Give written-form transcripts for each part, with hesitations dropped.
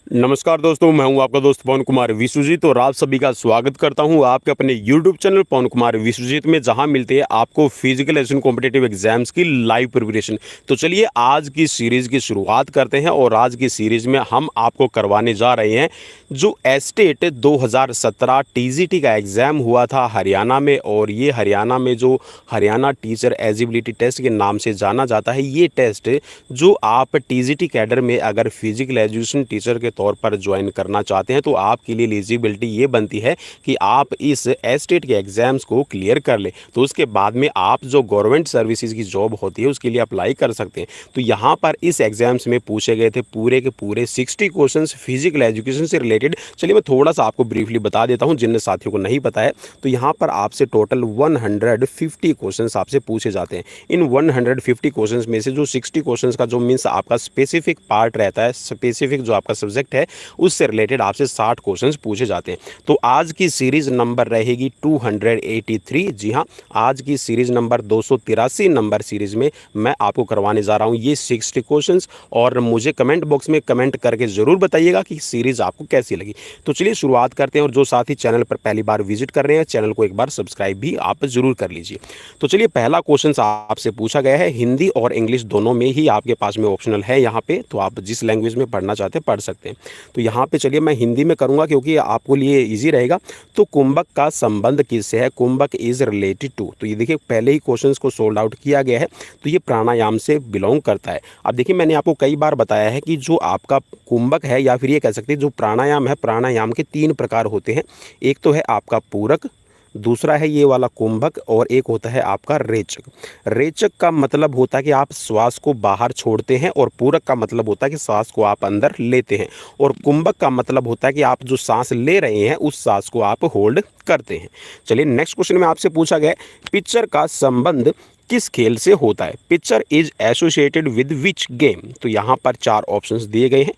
नमस्कार दोस्तों, मैं हूं आपका दोस्त पवन कुमार विश्वजीत और आप सभी का स्वागत करता हूं आपके अपने YouTube चैनल पवन कुमार विश्वजीत में, जहां मिलते हैं आपको फिजिकल एजुकेशन कॉम्पिटिटिव एग्जाम्स की लाइव प्रिपरेशन। तो चलिए आज की सीरीज़ की शुरुआत करते हैं और आज की सीरीज़ में हम आपको करवाने जा रहे हैं जो एस्टेट 2017 टीजीटी का एग्ज़ाम हुआ था हरियाणा में। और ये हरियाणा में जो हरियाणा टीचर एलिजिबिलिटी टेस्ट के नाम से जाना जाता है, ये टेस्ट जो आप टीजीटी कैडर में अगर फिजिकल एजुकेशन टीचर के तौर पर ज्वाइन करना चाहते हैं तो आपके लिए एलिजिबिलिटी ये बनती है कि आप इस एस्टेट के एग्जाम्स को क्लियर कर ले, तो उसके बाद में आप जो गवर्नमेंट सर्विसेज की जॉब होती है उसके लिए अप्लाई कर सकते हैं। तो यहाँ पर इस एग्जाम्स में पूछे गए थे पूरे के पूरे 60 क्वेश्चंस फिजिकल एजुकेशन से रिलेटेड। चलिए मैं थोड़ा सा आपको ब्रीफली बता देता हूँ जिन साथियों को नहीं पता है। तो यहाँ पर आपसे टोटल 150 क्वेश्चंस आपसे पूछे जाते हैं। इन 150 क्वेश्चंस में से जो 60 क्वेश्चंस का जो मीन्स आपका स्पेसिफिक पार्ट रहता है, स्पेसिफिक जो आपका सब्जेक्ट है उससे रिलेटेड आपसे 60 क्वेश्चंस पूछे जाते हैं। तो आज की सीरीज नंबर रहेगी 283। जी हाँ, आज की सीरीज नंबर 283 नंबर सीरीज में मैं आपको करवाने जा रहा हूँ ये 60 क्वेश्चंस। और मुझे कमेंट बॉक्स में कमेंट करके ज़रूर बताइएगा कि सीरीज आपको कैसी लगी। तो चलिए शुरुआत करते हैं। और जो साथी चैनल पर पहली बार विजिट कर रहे हैं, चैनल को एक बार सब्सक्राइब भी आप जरूर कर लीजिए। तो चलिए पहला क्वेश्चन आपसे पूछा गया है, हिंदी और इंग्लिश दोनों में ही आपके पास में ऑप्शनल है यहाँ पे, तो आप जिस लैंग्वेज में पढ़ना चाहते हैं पढ़ सकते हैं। तो यहाँ पे चलिए मैं हिंदी में करूँगा क्योंकि आपको लिए इजी रहेगा। तो कुंभक का संबंध किससे है? कुंभक इज रिलेटेड टू। तो ये देखिए पहले ही क्वेश्चंस को सोल्ड आउट किया गया है, तो ये प्राणायाम से बिलोंग करता है। अब देखिए मैंने आपको कई बार बताया है कि जो आपका कुंभक है या फिर ये कह सकते हैं जो प्राणायाम है, प्राणायाम के 3 प्रकार होते हैं। एक तो है आपका पूरक, दूसरा है ये वाला कुंभक, और एक होता है आपका रेचक। रेचक का मतलब होता है कि आप श्वास को बाहर छोड़ते हैं, और पूरक का मतलब होता है कि श्वास को आप अंदर लेते हैं, और कुंभक का मतलब होता है कि आप जो सांस ले रहे हैं उस सांस को आप होल्ड करते हैं। चलिए नेक्स्ट क्वेश्चन में आपसे पूछा गया पिक्चर का संबंध किस खेल से होता है? Picture is associated with which game? तो यहाँ पर 4 ऑप्शंस दिए गए हैं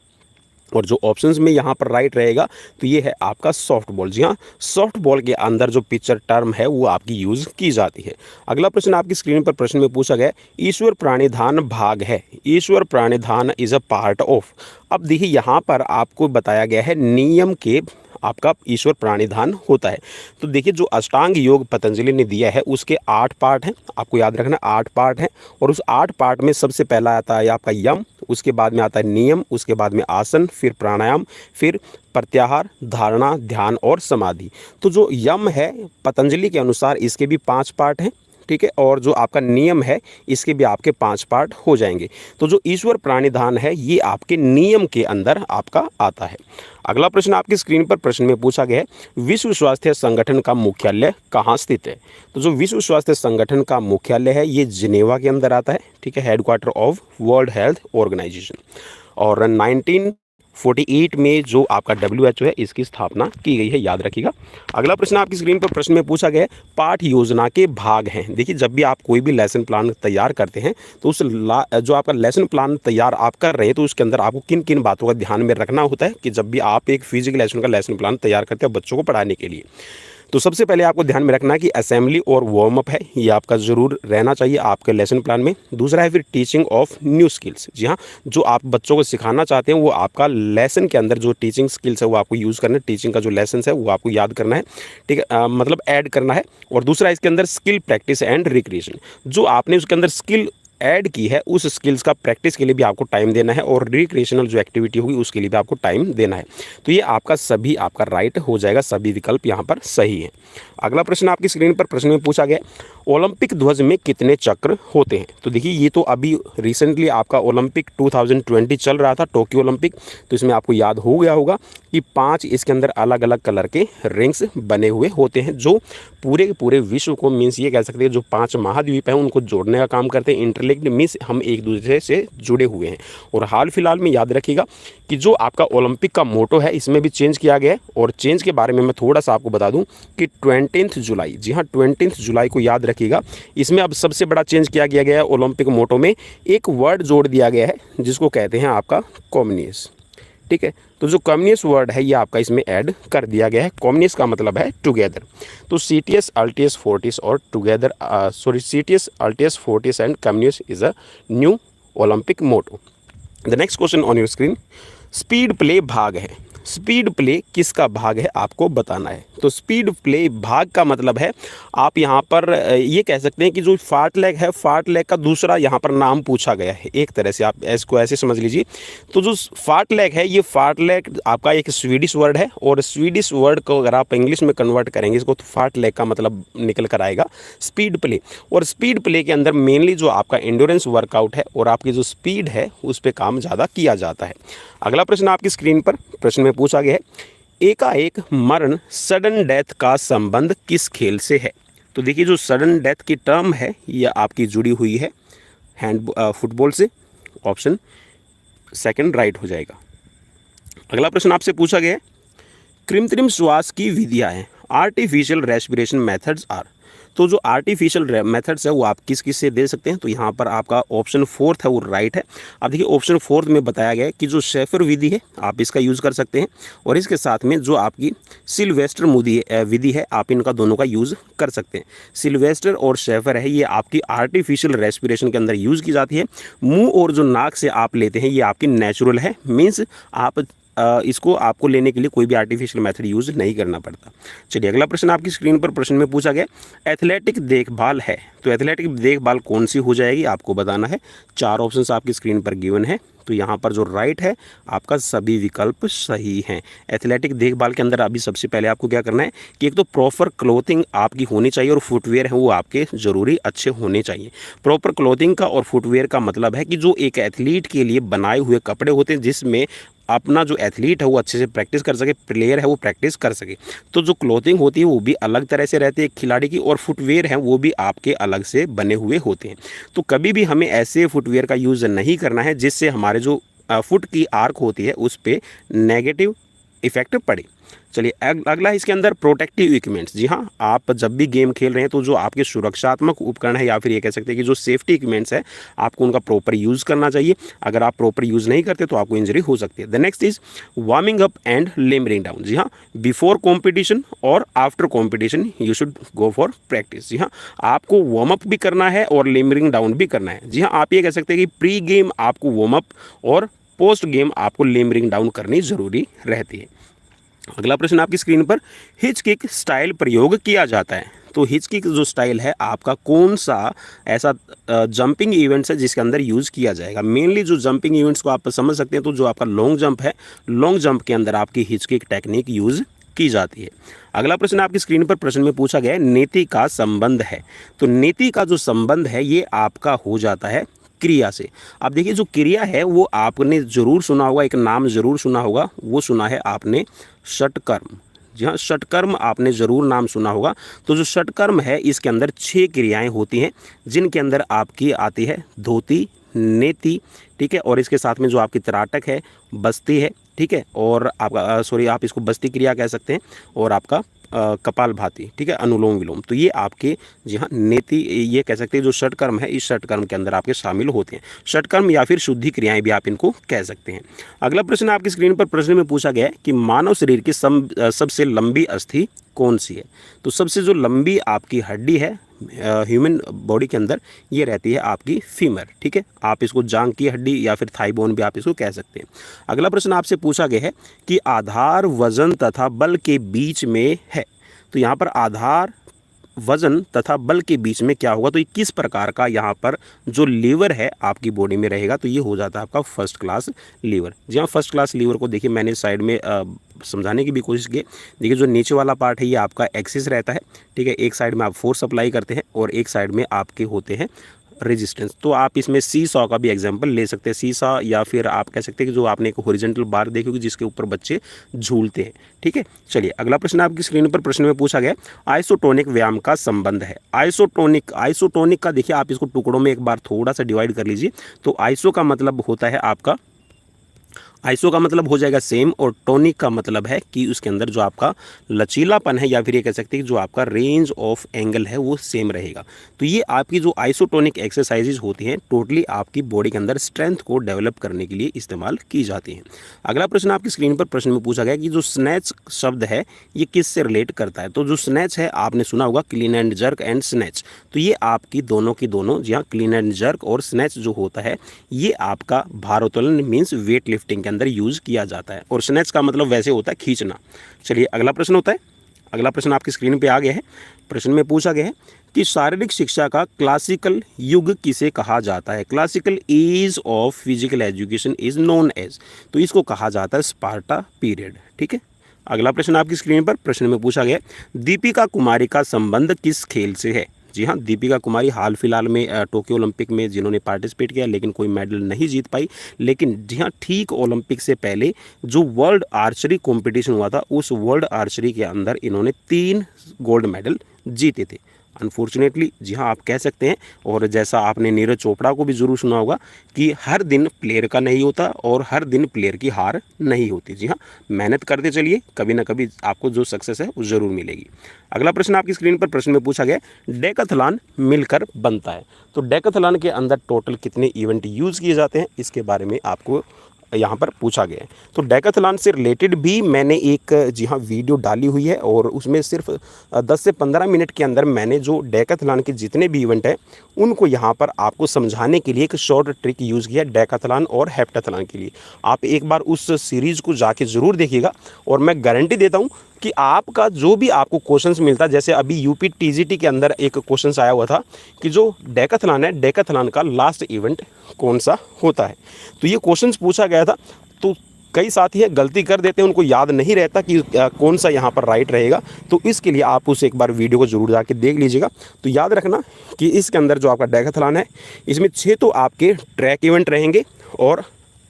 और जो ऑप्शंस में यहाँ पर राइट रहेगा तो ये है आपका सॉफ्ट बॉल। जी हाँ, सॉफ्ट बॉल के अंदर जो पिक्चर टर्म है वो आपकी यूज़ की जाती है। अगला प्रश्न आपकी स्क्रीन पर प्रश्न में पूछा गया ईश्वर प्राणिधान भाग है। ईश्वर प्राणिधान इज अ पार्ट ऑफ। अब देखिए यहाँ पर आपको बताया गया है नियम के आपका ईश्वर प्राणिधान होता है। तो देखिए जो अष्टांग योग पतंजलि ने दिया है उसके 8 पार्ट हैं, आपको याद रखना 8 पार्ट हैं। और उस 8 पार्ट में सबसे पहला आता है आपका यम, उसके बाद में आता है नियम, उसके बाद में आसन, फिर प्राणायाम, फिर प्रत्याहार, धारणा, ध्यान और समाधि। तो जो यम है पतंजलि के अनुसार इसके भी 5 पार्ट हैं, ठीक है। और जो आपका नियम है इसके भी आपके 5 पार्ट हो जाएंगे। तो जो ईश्वर प्राणिधान है ये आपके नियम के अंदर आपका आता है। अगला प्रश्न आपकी स्क्रीन पर प्रश्न में पूछा गया है विश्व स्वास्थ्य संगठन का मुख्यालय कहाँ स्थित है? तो जो विश्व स्वास्थ्य संगठन का मुख्यालय है ये जिनेवा के अंदर आता है, ठीक है, headquarter of World Health Organization. और 1948 में जो आपका WHO है इसकी स्थापना की गई है, याद रखिएगा। अगला प्रश्न आपकी स्क्रीन पर प्रश्न में पूछा गया है पाठ योजना के भाग हैं। देखिए जब भी आप कोई भी लेसन प्लान तैयार करते हैं तो उस जो आपका लेसन प्लान तैयार आप कर रहे हैं तो उसके अंदर आपको किन किन बातों का ध्यान में रखना होता है कि जब भी आप एक फिजिकल लेसन का लेसन प्लान तैयार करते हैं बच्चों को पढ़ाने के लिए। तो सबसे पहले आपको ध्यान में रखना है कि असेंबली और वार्म अप है, ये आपका ज़रूर रहना चाहिए आपके लेसन प्लान में। दूसरा है फिर टीचिंग ऑफ न्यू स्किल्स। जी हाँ, जो आप बच्चों को सिखाना चाहते हैं वो आपका लेसन के अंदर जो टीचिंग स्किल्स है वो आपको यूज़ करना है, टीचिंग का जो लेसन है वो आपको याद करना है, ठीक है, मतलब ऐड करना है। और दूसरा इसके अंदर स्किल प्रैक्टिस एंड रिक्रिएशन, जो आपने उसके अंदर स्किल ऐड की है उस स्किल्स का प्रैक्टिस के लिए भी आपको टाइम देना है, और रिक्रिएशनल जो एक्टिविटी होगी उसके लिए भी आपको टाइम देना है। तो ये आपका सभी आपका राइट हो जाएगा, सभी विकल्प यहाँ पर सही है। अगला प्रश्न आपकी स्क्रीन पर प्रश्न में पूछा गया ओलंपिक ध्वज में कितने चक्र होते हैं? तो देखिए ये तो अभी रिसेंटली आपका ओलंपिक 2020 चल रहा था, टोक्यो ओलंपिक, तो इसमें आपको याद हो गया होगा कि 5 इसके अंदर अलग अलग कलर के रिंग्स बने हुए होते हैं जो पूरे के पूरे विश्व को मीन्स ये कह सकते हैं जो 5 महाद्वीप हैं उनको जोड़ने का काम करते हैं। इंटरलिंक्ड मीन्स हम एक दूसरे से जुड़े हुए हैं। और हाल फिलहाल में याद रखिएगा कि जो आपका ओलंपिक का मोटो है इसमें भी चेंज किया गया है। और चेंज के बारे में मैं थोड़ा सा आपको बता दूं कि 20 जुलाई, जी हाँ 20 जुलाई को याद रखिएगा, इसमें अब सबसे बड़ा चेंज किया गया है ओलंपिक मोटो में एक वर्ड जोड़ दिया गया है जिसको कहते हैं आपका कॉम्युनिस्ट, ठीक है। तो जो कम्युनिस्ट वर्ड है ये आपका इसमें ऐड कर दिया गया है। कम्युनिस्ट का मतलब है टुगेदर। तो CTS Altius Fortis और together CTS Altius Fortis and communist is a new Olympic motto. The next question on your screen speed play भाग है। स्पीड प्ले किसका भाग है आपको बताना है। तो स्पीड प्ले भाग का मतलब है आप यहाँ पर ये कह सकते हैं कि जो फार्टलैग है, फार्टलैग का दूसरा यहाँ पर नाम पूछा गया है। एक तरह से आप इसको ऐसे समझ लीजिए। तो जो फार्टलैग है, ये फार्टलैग आपका एक स्वीडिश वर्ड है, और स्वीडिश वर्ड को अगर आप इंग्लिश में कन्वर्ट करेंगे इसको, तो फार्टलैग का मतलब निकल कर आएगा स्पीड प्ले। और स्पीड प्ले के अंदर मेनली जो आपका एंड्योरेंस वर्कआउट है और आपकी जो स्पीड है उस पर काम ज़्यादा किया जाता है। अगला प्रश्न आपकी स्क्रीन पर प्रश्न में पूछा गया है, एकाएक मरण सडन डेथ का संबंध किस खेल से है। तो देखिए जो सडन डेथ की टर्म है यह आपकी जुड़ी हुई है फुटबॉल से। ऑप्शन सेकंड राइट हो जाएगा। अगला प्रश्न आपसे पूछा गया है, कृत्रिम श्वास की विधियां हैं, आर्टिफिशियल रेस्पिरेशन मेथड्स आर। तो जो आर्टिफिशियल मेथड्स है वो आप किस किस से दे सकते हैं। तो यहाँ पर आपका ऑप्शन फोर्थ है वो राइट है। अब देखिए ऑप्शन फोर्थ में बताया गया है कि जो शेफर विधि है आप इसका यूज़ कर सकते हैं, और इसके साथ में जो आपकी सिल्वेस्टर विधि है आप इनका दोनों का यूज़ कर सकते हैं। सिल्वेस्टर और शेफर है ये आपकी आर्टिफिशियल रेस्पिरेशन के अंदर यूज़ की जाती है। मुँह और जो नाक से आप लेते हैं ये आपकी नेचुरल है, मीन्स आप इसको आपको लेने के लिए कोई भी आर्टिफिशियल मेथड यूज़ नहीं करना पड़ता। चलिए अगला प्रश्न आपकी स्क्रीन पर प्रश्न में पूछा गया, एथलेटिक देखभाल है। तो एथलेटिक देखभाल कौन सी हो जाएगी आपको बताना है। 4 ऑप्शंस आपकी स्क्रीन पर गिवन है। तो यहाँ पर जो राइट है आपका सभी विकल्प सही हैं। एथलेटिक देखभाल के अंदर अभी सबसे पहले आपको क्या करना है कि एक तो प्रॉपर क्लोथिंग आपकी होनी चाहिए, और फुटवेयर है वो आपके ज़रूरी अच्छे होने चाहिए। प्रॉपर क्लोथिंग का और फुटवेयर का मतलब है कि जो एक एथलीट के लिए बनाए हुए कपड़े होते हैं जिसमें अपना जो एथलीट है वो अच्छे से प्रैक्टिस कर सके, प्लेयर है वो प्रैक्टिस कर सके। तो जो क्लोथिंग होती है वो भी अलग तरह से रहती है खिलाड़ी की, और फुटवेयर है वो भी आपके अलग से बने हुए होते हैं। तो कभी भी हमें ऐसे फुटवेयर का यूज़ नहीं करना है जिससे हमारे जो फुट की आर्क होती है उस पर नेगेटिव इफेक्ट पड़े। चलिए अगला इसके अंदर प्रोटेक्टिव इक्विपमेंट्स। जी हाँ, आप जब भी गेम खेल रहे हैं तो जो आपके सुरक्षात्मक उपकरण है या फिर ये कह सकते हैं कि जो सेफ्टी इक्विपमेंट्स है आपको उनका प्रॉपर यूज़ करना चाहिए। अगर आप प्रॉपर यूज़ नहीं करते तो आपको इंजरी हो सकती है। The next is warming up and limbering down. जी हाँ, बिफोर कॉम्पिटिशन और after competition you should go for practice. जी हाँ, आपको वार्म अप भी करना है और लिमरिंग डाउन भी करना है। जी हाँ, आप ये कह सकते हैं कि प्री गेम आपको वार्म अप और पोस्ट गेम आपको लिमरिंग डाउन करनी ज़रूरी रहती है। अगला प्रश्न आपकी स्क्रीन पर, हिच किक स्टाइल प्रयोग किया जाता है। तो हिच किक जो स्टाइल है आपका कौन सा ऐसा जंपिंग इवेंट्स है जिसके अंदर यूज़ किया जाएगा। मेनली जो जंपिंग इवेंट्स को आप समझ सकते हैं, तो जो आपका लॉन्ग जंप है, लॉन्ग जंप के अंदर आपकी हिच किक टेक्निक यूज़ की जाती है। अगला प्रश्न आपकी स्क्रीन पर प्रश्न में पूछा गया है, नीति का संबंध है। तो नीति का जो संबंध है ये आपका हो जाता है क्रिया से। अब देखिए जो क्रिया है वो आपने ज़रूर सुना होगा, एक नाम ज़रूर सुना होगा, वो सुना है आपने षटकर्म। जी हाँ, षटकर्म आपने ज़रूर नाम सुना होगा। तो जो षटकर्म है इसके अंदर 6 क्रियाएं होती हैं जिनके अंदर आपकी आती है धोती, नेति, ठीक है, और इसके साथ में जो आपकी त्राटक है, बस्ती है, ठीक है, और आपका आप इसको बस्ती क्रिया कह सकते हैं, और आपका कपालभाति, ठीक है, अनुलोम विलोम। तो ये आपके जी हाँ नेति ये कह सकते हैं जो षटकर्म है इस षटकर्म के अंदर आपके शामिल होते हैं। षटकर्म या फिर शुद्धि क्रियाएं भी आप इनको कह सकते हैं। अगला प्रश्न आपकी स्क्रीन पर प्रश्न में पूछा गया है कि मानव शरीर की सबसे लंबी अस्थि कौन सी है। तो सबसे जो लंबी आपकी हड्डी है ह्यूमन बॉडी के अंदर ये रहती है आपकी फीमर, ठीक है, आप इसको जांग की हड्डी या फिर थाई बोन भी आप इसको कह सकते हैं। अगला प्रश्न आपसे पूछा गया है कि आधार वजन तथा बल के बीच में है। तो यहाँ पर आधार वजन तथा बल के बीच में क्या होगा, तो ये किस प्रकार का यहाँ पर जो लीवर है आपकी बॉडी में रहेगा, तो ये हो जाता है आपका फर्स्ट क्लास लीवर। जी हाँ, फर्स्ट क्लास लीवर को देखिए मैंने साइड में समझाने की भी कोशिश की। देखिए जो नीचे वाला पार्ट है ये आपका एक्सिस रहता है, ठीक है, एक साइड में आप फोर्स अप्लाई करते हैं और एक साइड में आपके होते हैं रेजिस्टेंस। तो आप इसमें सी सॉ का भी एग्जांपल ले सकते हैं, सी सॉ, या फिर आप कह सकते हैं कि जो आपने एक हॉरिजॉन्टल बार देखी होगी जिसके ऊपर बच्चे झूलते हैं, ठीक है। चलिए अगला प्रश्न आपकी स्क्रीन पर प्रश्न में पूछा गया, आइसोटोनिक व्यायाम का संबंध है। आइसोटोनिक का देखिए आप इसको टुकड़ों में एक बार थोड़ा सा डिवाइड कर लीजिए। तो आइसो का मतलब होता है आपका, आइसो का मतलब हो जाएगा सेम, और टोनिक का मतलब है कि उसके अंदर जो आपका लचीलापन है या फिर ये कह सकते हैं कि जो आपका रेंज ऑफ एंगल है वो सेम रहेगा। तो ये आपकी जो आइसोटोनिक एक्सरसाइजेज होती हैं टोटली आपकी बॉडी के अंदर स्ट्रेंथ को डेवलप करने के लिए इस्तेमाल की जाती हैं। अगला प्रश्न आपकी स्क्रीन पर प्रश्न में पूछा गया कि जो स्नैच शब्द है ये किससे रिलेट करता है। तो जो स्नैच है आपने सुना होगा clean and jerk and snatch. तो ये आपकी दोनों की दोनों, जी हाँ, क्लीन एंड जर्क और स्नैच जो होता है ये आपका भारोत्तोलन मीन्स वेट लिफ्टिंग के अंदर यूज़ किया जाता है। और स्नैच का मतलब वैसे होता है खींचना। चलिए अगला प्रश्न होता है, अगला प्रश्न आपकी स्क्रीन पे आ गया है। प्रश्न में पूछा गया है कि शारीरिक शिक्षा का क्लासिकल युग किसे कहा जाता है। Classical age of physical education is known as, तो इसको कहा जाता है स्पार्टा पीरियड। ठीक है, अगला प्रश्न आपकी स्क्रीन पर, प्रश्न में पूछा गया दीपिका कुमारी का संबंध किस खेल से है। जी हाँ, दीपिका कुमारी हाल फिलहाल में टोक्यो ओलंपिक में जिन्होंने पार्टिसिपेट किया लेकिन कोई मेडल नहीं जीत पाई, लेकिन जी हाँ ठीक ओलंपिक से पहले जो वर्ल्ड आर्चरी कंपटीशन हुआ था उस वर्ल्ड आर्चरी के अंदर इन्होंने 3 गोल्ड मेडल जीते थे। अनफॉर्चुनेटली जी हाँ आप कह सकते हैं, और जैसा आपने नीरज चोपड़ा को भी ज़रूर सुना होगा कि हर दिन प्लेयर का नहीं होता और हर दिन प्लेयर की हार नहीं होती। जी हाँ, मेहनत करते चलिए, कभी ना कभी आपको जो सक्सेस है वो ज़रूर मिलेगी। अगला प्रश्न आपकी स्क्रीन पर, प्रश्न में पूछा गया डेकाथलॉन मिलकर बनता है। तो डेकाथलॉन के अंदर टोटल कितने इवेंट यूज़ किए जाते हैं इसके बारे में आपको यहाँ पर पूछा गया है। तो डेकाथलॉन से रिलेटेड भी मैंने एक जी हाँ वीडियो डाली हुई है और उसमें सिर्फ 10 से 15 मिनट के अंदर मैंने जो डेकाथलॉन के जितने भी इवेंट हैं उनको यहाँ पर आपको समझाने के लिए एक शॉर्ट ट्रिक यूज़ किया डेकाथलॉन और हेप्टाथलॉन के लिए। आप एक बार उस सीरीज़ को जाके ज़रूर देखिएगा और मैं गारंटी देता हूँ कि आपका जो भी आपको क्वेश्चंस मिलता है, जैसे अभी यूपी टीजीटी के अंदर एक क्वेश्चंस आया हुआ था कि जो डेकाथलॉन है डेकाथलॉन का लास्ट इवेंट कौन सा होता है, तो ये क्वेश्चंस पूछा गया था। तो कई साथी है गलती कर देते हैं, उनको याद नहीं रहता कि कौन सा यहाँ पर राइट रहेगा, तो इसके लिए आप उस एक बार वीडियो को जरूर जाके देख लीजिएगा। तो याद रखना कि इसके अंदर जो आपका डेकाथलॉन है इसमें 6 तो आपके ट्रैक इवेंट रहेंगे और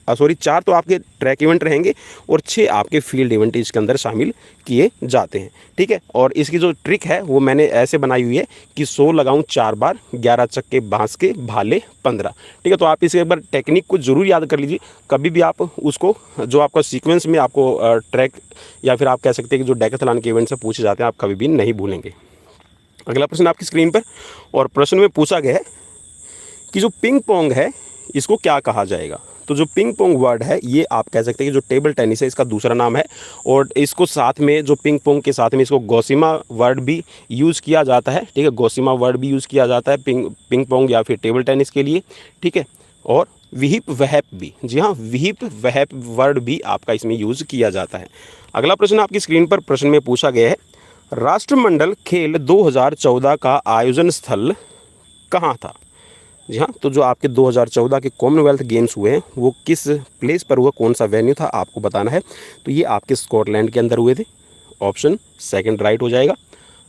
4 तो आपके ट्रैक इवेंट रहेंगे और 6 आपके फील्ड इवेंट इसके अंदर शामिल किए जाते हैं। ठीक है, और इसकी जो ट्रिक है वो मैंने ऐसे बनाई हुई है कि 100 लगाऊं 4 बार, 11 चक्के बांस के भाले 15। ठीक है, तो आप इसे एक बार टेक्निक को जरूर याद कर लीजिए, कभी भी आप उसको जो आपका सीक्वेंस में आपको ट्रैक या फिर आप कह सकते हैं कि जो डेकाथलॉन के इवेंट से पूछे जाते हैं आप कभी भी नहीं भूलेंगे। अगला प्रश्न आपकी स्क्रीन पर, और प्रश्न में पूछा गया है कि जो पिंग पोंग है इसको क्या कहा जाएगा। तो जो पिंग पोंग वर्ड है ये आप कह सकते हैं कि जो टेबल टेनिस है इसका दूसरा नाम है, और इसको साथ में जो पिंग पोंग के साथ में इसको गौसिमा वर्ड भी यूज़ किया जाता है। ठीक है, गौसिमा वर्ड भी यूज़ किया जाता है पिंग पोंग या फिर टेबल टेनिस के लिए। ठीक है, और विहिप वहप भी, जी हाँ विहिप वहप वर्ड भी आपका इसमें यूज़ किया जाता है। अगला प्रश्न आपकी स्क्रीन पर, प्रश्न में पूछा गया है राष्ट्रमंडल खेल 2014 का आयोजन स्थल कहाँ था। जी हाँ, तो जो आपके 2014 के कॉमनवेल्थ गेम्स हुए हैं वो किस प्लेस पर हुआ, कौन सा वेन्यू था आपको बताना है। तो ये आपके स्कॉटलैंड के अंदर हुए थे, ऑप्शन सेकंड राइट हो जाएगा।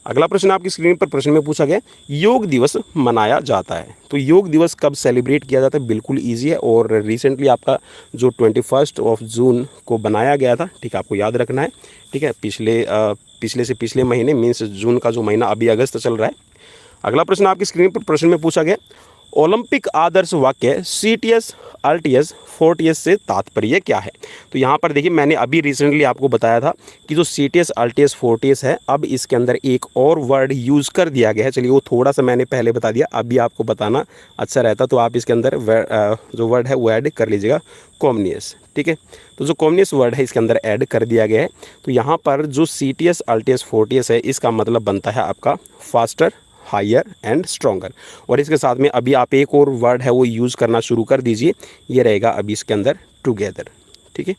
अगला प्रश्न आपकी स्क्रीन पर, प्रश्न में पूछा गया योग दिवस मनाया जाता है। तो योग दिवस कब सेलिब्रेट किया जाता है, बिल्कुल ईजी है और रिसेंटली आपका जो 21 जून को बनाया गया था। ठीक है, आपको याद रखना है। ठीक है, पिछले से पिछले महीने मीन्स जून का जो महीना अभी अगस्त चल रहा है। अगला प्रश्न आपकी स्क्रीन पर, प्रश्न में पूछा गया ओलंपिक आदर्श वाक्य सीटीएस आरटीएस फोर्टीएस से तात्पर्य क्या है। तो यहाँ पर देखिए मैंने अभी रिसेंटली आपको बताया था कि जो सीटीएस आरटीएस फोर्टीएस है अब इसके अंदर एक और वर्ड यूज़ कर दिया गया है। चलिए वो थोड़ा सा मैंने पहले बता दिया, अभी आपको बताना अच्छा रहता, तो आप इसके अंदर जो वर्ड है वो ऐड कर लीजिएगा, कॉमनियस। ठीक है, तो जो कॉमनियस वर्ड है इसके अंदर ऐड कर दिया गया है। तो यहाँ पर जो सीटीएस आरटीएस फोर्टीएस है इसका मतलब बनता है आपका फास्टर, हायर एंड स्ट्रॉन्गर। और इसके साथ में अभी आप एक और वर्ड है वो यूज़ करना शुरू कर दीजिए, ये रहेगा अभी इसके अंदर टुगेदर। ठीक है,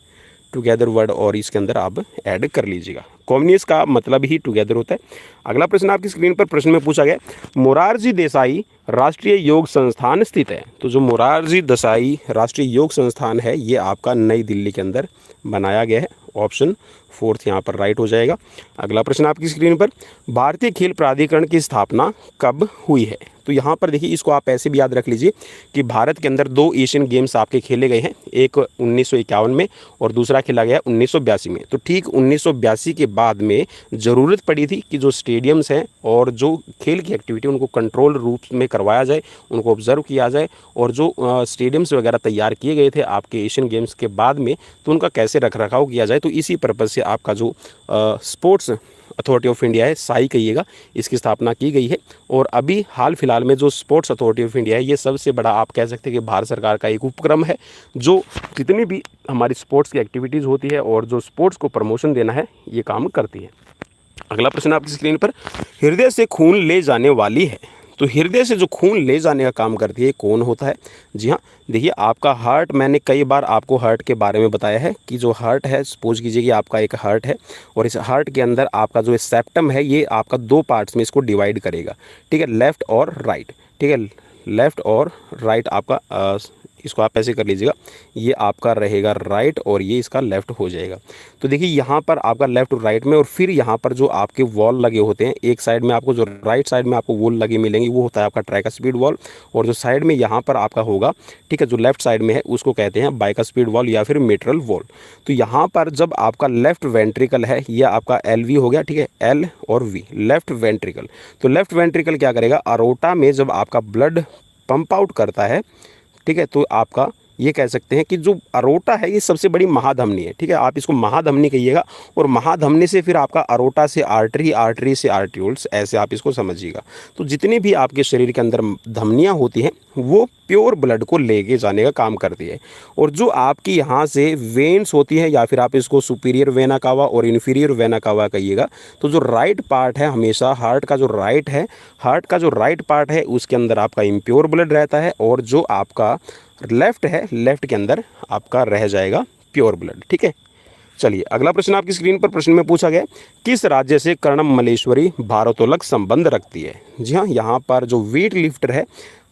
टुगेदर वर्ड और इसके अंदर आप ऐड कर लीजिएगा। कॉमनियस का मतलब ही टुगेदर होता है। अगला प्रश्न आपकी स्क्रीन पर, प्रश्न में पूछा गया मोरारजी देसाई राष्ट्रीय योग संस्थान स्थित है। तो जो मोरारजी देसाई राष्ट्रीय योग संस्थान है ये आपका नई दिल्ली के अंदर बनाया गया है, ऑप्शन फोर्थ यहाँ पर राइट हो जाएगा। अगला प्रश्न आपकी स्क्रीन पर, भारतीय खेल प्राधिकरण की स्थापना कब हुई है। तो यहाँ पर देखिए इसको आप ऐसे भी याद रख लीजिए कि भारत के अंदर 2 एशियन गेम्स आपके खेले गए हैं, एक 1951 में और दूसरा खेला गया 1982 में। तो ठीक 1982 के बाद में ज़रूरत पड़ी थी कि जो स्टेडियम्स हैं और जो खेल की एक्टिविटी उनको कंट्रोल रूप में करवाया जाए, उनको ऑब्जर्व किया जाए, और जो स्टेडियम्स वगैरह तैयार किए गए थे आपके एशियन गेम्स के बाद में तो उनका कैसे रख रखाव किया जाए। तो इसी पर्पज़ से आपका जो स्पोर्ट्स अथॉरिटी ऑफ इंडिया है, साई कहिएगा, इसकी स्थापना की गई है। और अभी हाल फिलहाल में जो स्पोर्ट्स अथॉरिटी ऑफ इंडिया है ये सबसे बड़ा आप कह सकते हैं कि भारत सरकार का एक उपक्रम है जो जितनी भी हमारी स्पोर्ट्स की एक्टिविटीज़ होती है और जो स्पोर्ट्स को प्रमोशन देना है ये काम करती है। अगला प्रश्न आपकी स्क्रीन पर, हृदय से खून ले जाने वाली है। तो हृदय से जो खून ले जाने का काम करती है कौन होता है? जी हाँ, देखिए आपका हार्ट, मैंने कई बार आपको हार्ट के बारे में बताया है कि जो हार्ट है, सपोज कीजिए कि आपका एक हार्ट है और इस हार्ट के अंदर आपका जो सेप्टम है ये आपका दो पार्ट्स में इसको डिवाइड करेगा, ठीक है, लेफ़्ट और राइट, ठीक है, लेफ़्ट और राइट आपका इसको आप ऐसे कर लीजिएगा, ये आपका रहेगा राइट और ये इसका लेफ़्ट हो जाएगा। तो देखिए यहाँ पर आपका लेफ़्ट और राइट में, और फिर यहाँ पर जो आपके वॉल लगे होते हैं, एक साइड में आपको जो राइट साइड में आपको वॉल लगे मिलेंगे वो होता है आपका ट्राइकस्पिड वॉल, और जो साइड में यहाँ पर आपका होगा, ठीक है, जो लेफ्ट साइड में है उसको कहते हैं बाइकस्पिड वॉल या फिर मिट्रल वॉल। तो यहाँ पर जब आपका लेफ्ट वेंट्रिकल है, ये आपका LV हो गया, ठीक है, L और V, लेफ्ट वेंट्रिकल। तो लेफ्ट वेंट्रिकल क्या करेगा, अरोटा में जब आपका ब्लड पंप आउट करता है, ठीक है, तो आपका ये कह सकते हैं कि जो अरोटा है ये सबसे बड़ी महाधमनी है, ठीक है, आप इसको महाधमनी कहिएगा, और महाधमनी से फिर आपका अरोटा से आर्टरी, आर्टरी से आर्ट्रियोल्स, ऐसे आप इसको समझिएगा। तो जितनी भी आपके शरीर के अंदर धमनियाँ होती हैं वो प्योर ब्लड को लेके जाने का काम करती है। और जो आपकी यहाँ से वेन्स होती हैं, या फिर आप इसको सुपीरियर वेना कावा और इन्फीरियर वेना कावा कहिएगा, तो जो राइट पार्ट है हमेशा हार्ट का जो राइट है, हार्ट का जो राइट पार्ट है उसके अंदर आपका इम्प्योर ब्लड रहता है, और जो आपका लेफ्ट है, लेफ्ट के अंदर आपका रह जाएगा प्योर ब्लड, ठीक है। चलिए अगला प्रश्न आपकी स्क्रीन पर, प्रश्न में पूछा गया किस राज्य से कर्णम मल्लेश्वरी भारोत्तोलक संबंध रखती है? जी हाँ, यहाँ पर जो वेट लिफ्टर है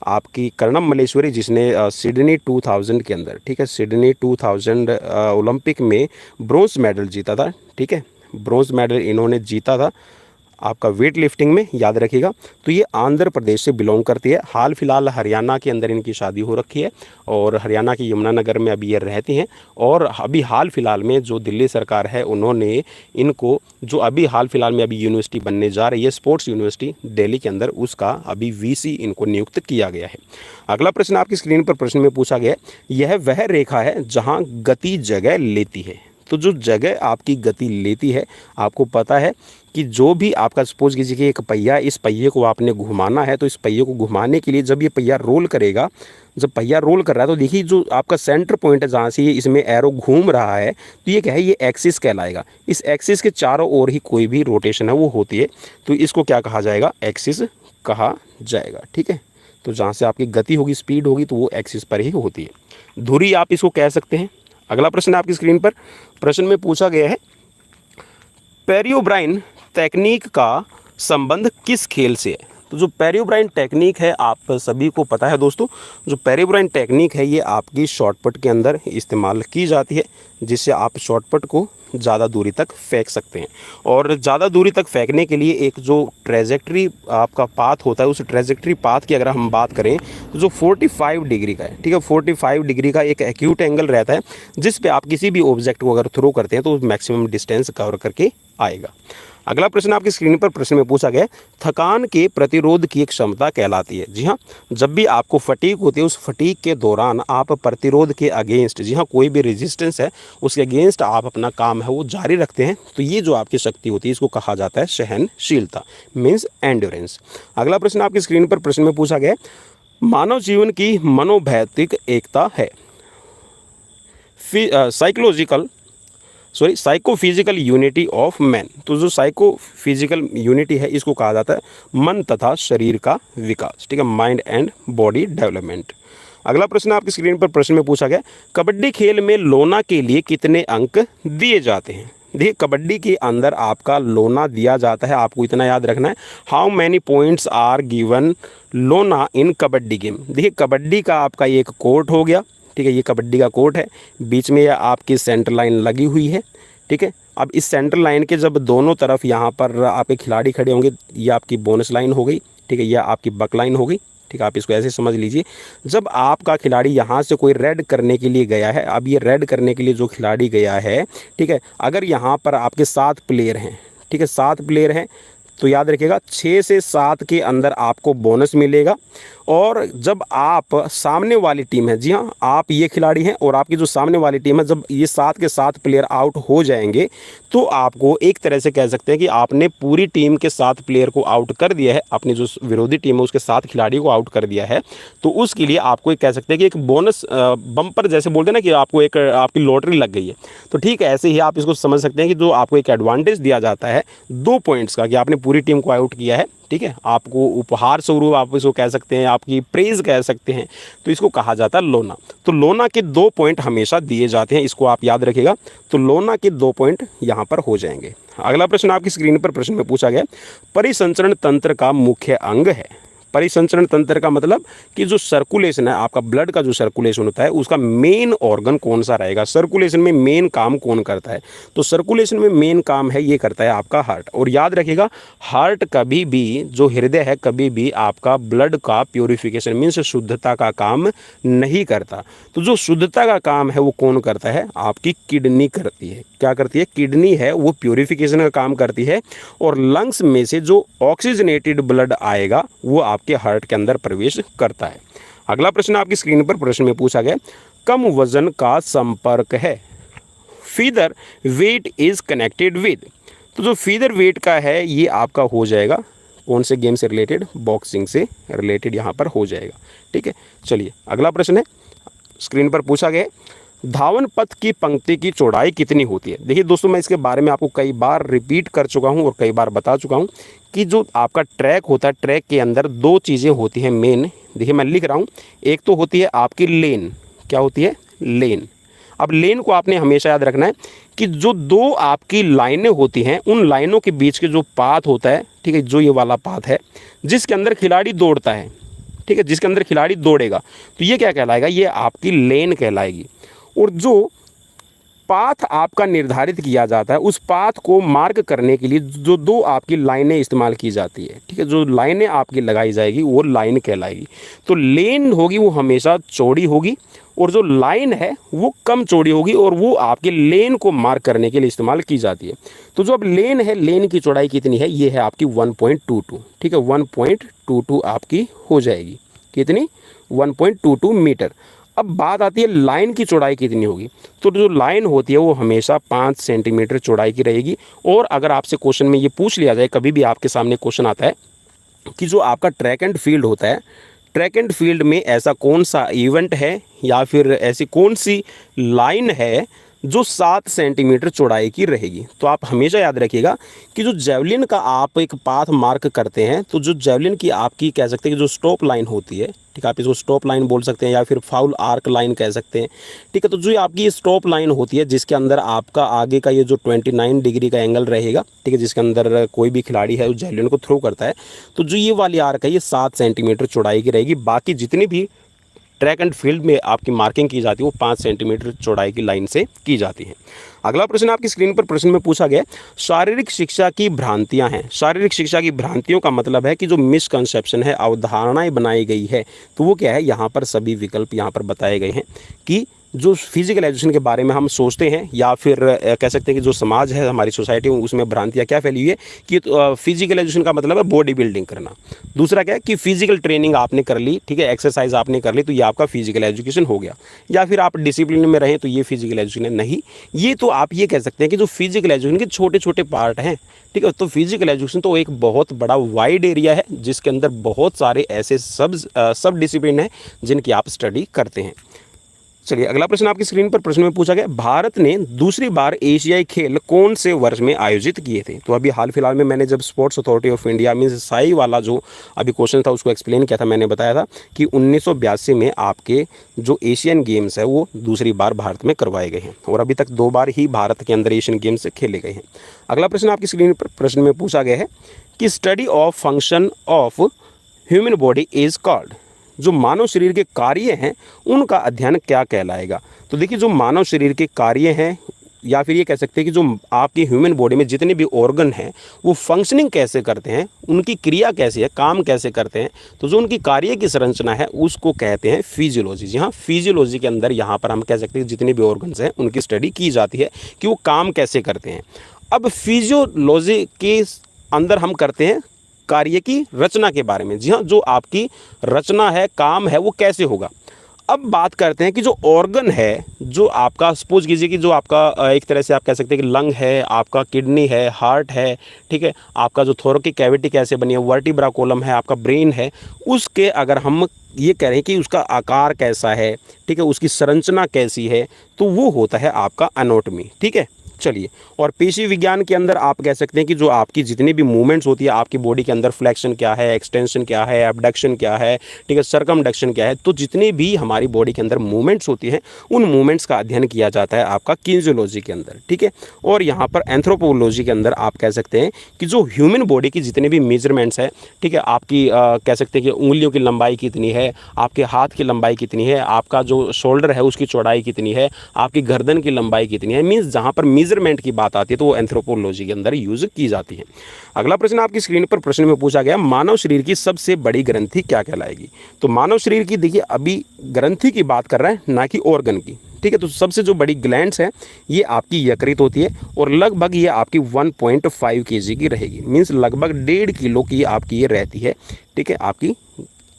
आपकी कर्णम मल्लेश्वरी, जिसने सिडनी 2000 के अंदर, ठीक है, सिडनी 2000 ओलंपिक में ब्रोंज मेडल जीता था, ठीक है, ब्रोंज मेडल इन्होंने जीता था आपका वेट लिफ्टिंग में, याद रखिएगा। तो ये आंध्र प्रदेश से बिलोंग करती है। हाल फिलहाल हरियाणा के अंदर इनकी शादी हो रखी है और हरियाणा के यमुनानगर में अभी ये रहती हैं। और अभी हाल फिलहाल में जो दिल्ली सरकार है उन्होंने इनको, जो अभी हाल फिलहाल में अभी यूनिवर्सिटी बनने जा रही है, स्पोर्ट्स यूनिवर्सिटी दिल्ली के अंदर, उसका अभी VC इनको नियुक्त किया गया है। अगला प्रश्न आपकी स्क्रीन पर, प्रश्न में पूछा गया यह वह रेखा है जहाँ गति जगह लेती है। तो जो जगह आपकी गति लेती है, आपको पता है कि जो भी आपका सपोज कीजिए कि एक पहिया, इस पहिए को आपने घुमाना है, तो इस पहिए को घुमाने के लिए जब ये पहिया रोल करेगा, जब पहिया रोल कर रहा है तो देखिए जो आपका सेंटर पॉइंट है जहाँ से ये इसमें एरो घूम रहा है, तो ये क्या है, ये एक्सिस कहलाएगा। इस एक्सिस के चारों ओर ही कोई भी रोटेशन है वो होती है, तो इसको क्या कहा जाएगा, एक्सिस कहा जाएगा, ठीक है। तो जहाँ से आपकी गति होगी, स्पीड होगी, तो वो एक्सिस पर ही होती है। धुरी आप इसको कह सकते हैं। अगला प्रश्न आपकी स्क्रीन पर, प्रश्न में पूछा गया है पेरियोब्राइन टेक्निक का संबंध किस खेल से है? तो जो पेरियोब्राइन टेक्निक है आप सभी को पता है दोस्तों, जो पेरियोब्राइन टेक्निक है ये आपकी शॉर्टपुट के अंदर इस्तेमाल की जाती है, जिससे आप शॉर्टपुट को ज़्यादा दूरी तक फेंक सकते हैं। और ज़्यादा दूरी तक फेंकने के लिए एक जो ट्रेजेक्ट्री आपका पाथ होता है, उस ट्रेजेक्ट्री पाथ की अगर हम बात करें तो जो 45 डिग्री का है, ठीक है, 45 डिग्री का एक एक्यूट एंगल रहता है, जिस पे आप किसी भी ऑब्जेक्ट को अगर थ्रो करते हैं तो मैक्सिमम डिस्टेंस कवर करके आएगा। अगला प्रश्न आपकी स्क्रीन पर, प्रश्न में पूछा गया थकान के प्रतिरोध की एक क्षमता कहलाती है। जी हाँ, जब भी आपको फटीग होती है, उस फटीग के दौरान आप प्रतिरोध के अगेंस्ट, जी हाँ, कोई भी रेजिस्टेंस है उसके अगेंस्ट आप अपना काम है वो जारी रखते हैं, तो ये जो आपकी शक्ति होती है इसको कहा जाता है सहनशीलता, मीन्स एंड्योरेंस। अगला प्रश्न आपकी स्क्रीन पर, प्रश्न में पूछा गया मानव जीवन की मनोभौतिक एकता है साइकोफिजिकल यूनिटी ऑफ मैन। तो जो साइकोफिजिकल यूनिटी है इसको कहा जाता है मन तथा शरीर का विकास, ठीक है, माइंड एंड बॉडी डेवलपमेंट। अगला प्रश्न आपकी स्क्रीन पर, प्रश्न में पूछा गया कबड्डी खेल में लोना के लिए कितने अंक दिए जाते हैं? देखिए कबड्डी के अंदर आपका लोना दिया जाता है, आपको इतना याद रखना है, how many points are given lona in kabaddi game. देखिए कबड्डी का आपका एक कोर्ट हो गया, ठीक है, ये कबड्डी का कोर्ट है, बीच में ये आपकी सेंटर लाइन लगी हुई है, ठीक है। अब इस सेंटर लाइन के जब दोनों तरफ यहाँ पर आपके खिलाड़ी खड़े होंगे, ये आपकी बोनस लाइन हो गई, ठीक है, यह आपकी बक लाइन हो गई, ठीक है, आप इसको ऐसे समझ लीजिए। जब आपका खिलाड़ी यहाँ से कोई रेड करने के लिए गया है, अब ये रेड करने के लिए जो खिलाड़ी गया है, ठीक है, अगर यहाँ पर आपके 7 प्लेयर हैं, ठीक है, 7 प्लेयर हैं, तो याद रखिएगा 6 से 7 के अंदर आपको बोनस मिलेगा। और जब आप सामने वाली टीम है, जी हाँ, आप ये खिलाड़ी हैं और आपकी जो सामने वाली टीम है, जब ये 7 के 7 प्लेयर आउट हो जाएंगे तो आपको एक तरह से कह सकते हैं कि आपने पूरी टीम के 7 प्लेयर को आउट कर दिया है, अपनी जो विरोधी टीम है उसके 7 खिलाड़ी को आउट कर दिया है। तो उसके लिए आपको एक कह सकते हैं कि एक बोनस बम्पर जैसे बोलते हैं ना कि आपको एक आपकी लॉटरी लग गई है, तो ठीक है, ऐसे ही आप इसको समझ सकते हैं कि जो आपको एक एडवांटेज दिया जाता है 2 पॉइंट्स का, कि आपने पूरी टीम को आउट किया है, ठीक है, आपको उपहार स्वरूप आप इसको कह सकते हैं, आपकी प्रेज कह सकते हैं, तो इसको कहा जाता है लोना। तो लोना के 2 पॉइंट हमेशा दिए जाते हैं, इसको आप याद रखिएगा। तो लोना के 2 पॉइंट यहाँ पर हो जाएंगे। अगला प्रश्न आपकी स्क्रीन पर प्रश्न में पूछा गया, परिसंचरण तंत्र का मुख्य अंग है। परिसंचरण तंत्र का मतलब कि जो सर्कुलेशन है, आपका ब्लड का जो सर्कुलेशन होता है, उसका मेन ऑर्गन कौन सा रहेगा, सर्कुलेशन में मेन काम कौन करता है। तो सर्कुलेशन में मेन काम है, ये करता है आपका हार्ट। और याद रखिएगा, हार्ट कभी भी, जो हृदय है, कभी भी आपका ब्लड का प्योरिफिकेशन मीन्स शुद्धता का काम नहीं करता। तो जो शुद्धता का काम है वो कौन करता है, आपकी किडनी करती है। क्या करती है, किडनी है वो प्योरिफिकेशन का काम करती है। और लंग्स में से जो ऑक्सीजनेटेड ब्लड आएगा वो आपके हार्ट के अंदर प्रवेश करता है। अगला प्रश्न आपकी स्क्रीन पर प्रश्न में पूछा गया, कम वजन का संपर्क है feather weight is connected with. तो जो फीदर वेट का है ये आपका हो जाएगा कौन से गेम से रिलेटेड, बॉक्सिंग से रिलेटेड यहाँ पर हो जाएगा, ठीक है। चलिए अगला प्रश्न है, स्क्रीन पर पूछा गया, धावन पथ की पंक्ति की चौड़ाई कितनी होती है। देखिए दोस्तों, मैं इसके बारे में आपको कई बार रिपीट कर चुका हूं और कई बार बता चुका हूं कि जो आपका ट्रैक होता है, ट्रैक के अंदर 2 चीज़ें होती हैं मेन। देखिए मैं लिख रहा हूं, एक तो होती है आपकी लेन। क्या होती है, लेन। अब लेन को आपने हमेशा याद रखना है कि जो 2 आपकी लाइनें होती हैं, उन लाइनों के बीच के जो पाथ होता है, ठीक है, जो ये वाला पाथ है जिसके अंदर खिलाड़ी दौड़ता है, ठीक है, जिसके अंदर खिलाड़ी दौड़ेगा, तो ये क्या कहलाएगा, ये आपकी लेन कहलाएगी। और जो पाथ आपका निर्धारित किया जाता है, उस पाथ को मार्क करने के लिए जो 2 आपकी लाइनें इस्तेमाल की जाती है, ठीक है, जो लाइनें आपकी लगाई जाएगी वो लाइन कहलाएगी। तो लेन होगी वो हमेशा चौड़ी होगी और जो लाइन है वो कम चौड़ी होगी और वो आपके लेन को मार्क करने के लिए इस्तेमाल की जाती है। तो जो अब लेन है, लेन की चौड़ाई कितनी है, ये है आपकी 1.22, ठीक है, 1.22 आपकी हो जाएगी। कितनी, 1.22 मीटर। अब बात आती है लाइन की चौड़ाई कितनी होगी। तो जो लाइन होती है वो हमेशा 5 सेंटीमीटर चौड़ाई की रहेगी। और अगर आपसे क्वेश्चन में ये पूछ लिया जाए, कभी भी आपके सामने क्वेश्चन आता है कि जो आपका ट्रैक एंड फील्ड होता है, ट्रैक एंड फील्ड में ऐसा कौन सा इवेंट है या फिर ऐसी कौन सी लाइन है जो 7 सेंटीमीटर चौड़ाई की रहेगी, तो आप हमेशा याद रखिएगा कि जो जेवलिन का आप एक पाथ मार्क करते हैं, तो जो जेवलिन की आपकी कह सकते हैं कि जो स्टॉप लाइन होती है, ठीक है, आप इसको स्टॉप लाइन बोल सकते हैं या फिर फाउल आर्क लाइन कह सकते हैं, ठीक है। तो जो आपकी ये स्टॉप लाइन होती है जिसके अंदर आपका आगे का ये जो 29 डिग्री का एंगल रहेगा, ठीक है, जिसके अंदर कोई भी खिलाड़ी है उस जेवलिन को थ्रो करता है, तो जो ये वाली आर्क है ये 7 सेंटीमीटर चौड़ाई की रहेगी। बाकी जितनी भी ट्रैक एंड फील्ड में आपकी मार्किंग की जाती है वो 5 सेंटीमीटर चौड़ाई की लाइन से की जाती है। अगला प्रश्न आपकी स्क्रीन पर प्रश्न में पूछा गया, शारीरिक शिक्षा की भ्रांतियां हैं। शारीरिक शिक्षा की भ्रांतियों का मतलब है कि जो मिसकंसेप्शन है, अवधारणाएं बनाई गई है, तो वो क्या है, यहाँ पर सभी विकल्प यहाँ पर बताए गए हैं कि जो फिजिकल एजुकेशन के बारे में हम सोचते हैं या फिर कह सकते हैं कि जो समाज है, हमारी सोसाइटी में, उसमें भ्रांतियाँ क्या फैली हुई है कि फिजिकल एजुकेशन का मतलब है बॉडी बिल्डिंग करना। दूसरा क्या है कि फिजिकल ट्रेनिंग आपने कर ली, ठीक है, एक्सरसाइज आपने कर ली, तो ये आपका फिजिकल एजुकेशन हो गया। या फिर आप डिसिप्लिन में रहें तो ये फिजिकल एजुकेशन नहीं। ये तो आप ये कह सकते हैं कि जो फिजिकल एजुकेशन के छोटे छोटे पार्ट हैं, ठीक है। तो फिजिकल एजुकेशन तो एक बहुत बड़ा वाइड एरिया है जिसके अंदर बहुत सारे ऐसे सब डिसिप्लिन हैं जिनकी आप स्टडी करते हैं। चलिए अगला प्रश्न आपकी स्क्रीन पर प्रश्न में पूछा गया, भारत ने दूसरी बार एशियाई खेल कौन से वर्ष में आयोजित किए थे। तो अभी हाल फिलहाल में मैंने जब sports authority of India means Sai वाला जो अभी क्वेश्चन था उसको एक्सप्लेन किया था, मैंने बताया था कि 1982 में आपके जो एशियन गेम्स है वो दूसरी बार भारत में करवाए गए हैं और अभी तक 2 बार ही भारत के अंदर एशियन गेम्स खेले गए हैं। अगला प्रश्न आपकी स्क्रीन पर प्रश्न में पूछा गया है कि study of function of human body is called. जो मानव शरीर के कार्य हैं उनका अध्ययन क्या कहलाएगा। तो देखिए जो मानव शरीर के कार्य हैं या फिर ये कह सकते हैं कि जो आपकी ह्यूमन बॉडी में जितने भी ऑर्गन हैं वो फंक्शनिंग कैसे करते हैं, उनकी क्रिया कैसी है, काम कैसे करते हैं, तो जो उनकी कार्य की संरचना है उसको कहते हैं फिजियोलॉजी। जी हाँ, फिजियोलॉजी के अंदर यहाँ पर हम कह सकते हैं जितने भी ऑर्गन्स हैं उनकी स्टडी की जाती है कि वो काम कैसे करते हैं। अब फिजियोलॉजी के अंदर हम करते हैं कार्य की रचना के बारे में। जी हाँ, जो आपकी रचना है, काम है, वो कैसे होगा। अब बात करते हैं कि जो ऑर्गन है, जो आपका सपोज कीजिए कि जो आपका एक तरह से आप कह सकते हैं कि लंग है, आपका किडनी है, हार्ट है, ठीक है, आपका जो थोरैकिक कैविटी कैसे बनी है, वर्टिब्रा कॉलम है, आपका ब्रेन है, उसके अगर हम ये कह रहे हैं कि उसका आकार कैसा है, ठीक है, उसकी संरचना कैसी है, तो वो होता है आपका एनाटॉमी। ठीक है, चलिए, और पेशी विज्ञान के अंदर आप कह सकते हैं कि जो आपकी जितनी भी मूवमेंट्स होती है आपकी बॉडी के अंदर, फ्लेक्शन क्या है, एक्सटेंशन क्या है, एबडक्शन क्या है, ठीक है, सरकमडक्शन क्या है, तो जितनी भी हमारी बॉडी के अंदर मूवमेंट्स होती हैं उन मूवमेंट्स का अध्ययन किया जाता है आपका किन्जियोलॉजी के अंदर, ठीक है। और यहाँ पर एंथ्रोपोलॉजी के अंदर आप कह सकते हैं कि जो ह्यूमन बॉडी की जितने भी मेजरमेंट्स हैं, ठीक है, आपकी कह सकते हैं कि उंगलियों की लंबाई कितनी है, आपके हाथ की लंबाई कितनी है, आपका जो शोल्डर है उसकी चौड़ाई कितनी है, आपकी गर्दन की लंबाई कितनी है, मीन्स जहाँ पर मेजरमेंट की बात आती है तो वो एंथ्रोपोलॉजी के अंदर यूज की जाती है। अगला प्रश्न आपकी स्क्रीन पर प्रश्न में पूछा गया, मानव शरीर की सबसे बड़ी ग्रंथि क्या कहलाएगी। तो मानव शरीर की देखिए अभी ग्रंथि की बात कर रहे हैं ना कि ऑर्गन की, ठीक है। तो सबसे जो बड़ी ग्लैंड्स है ये आपकी यकृत होती है और लगभग ये आपकी 1.5 kg की रहेगी, मीन्स लगभग 1.5 किलो की आपकी ये रहती है, ठीक है, आपकी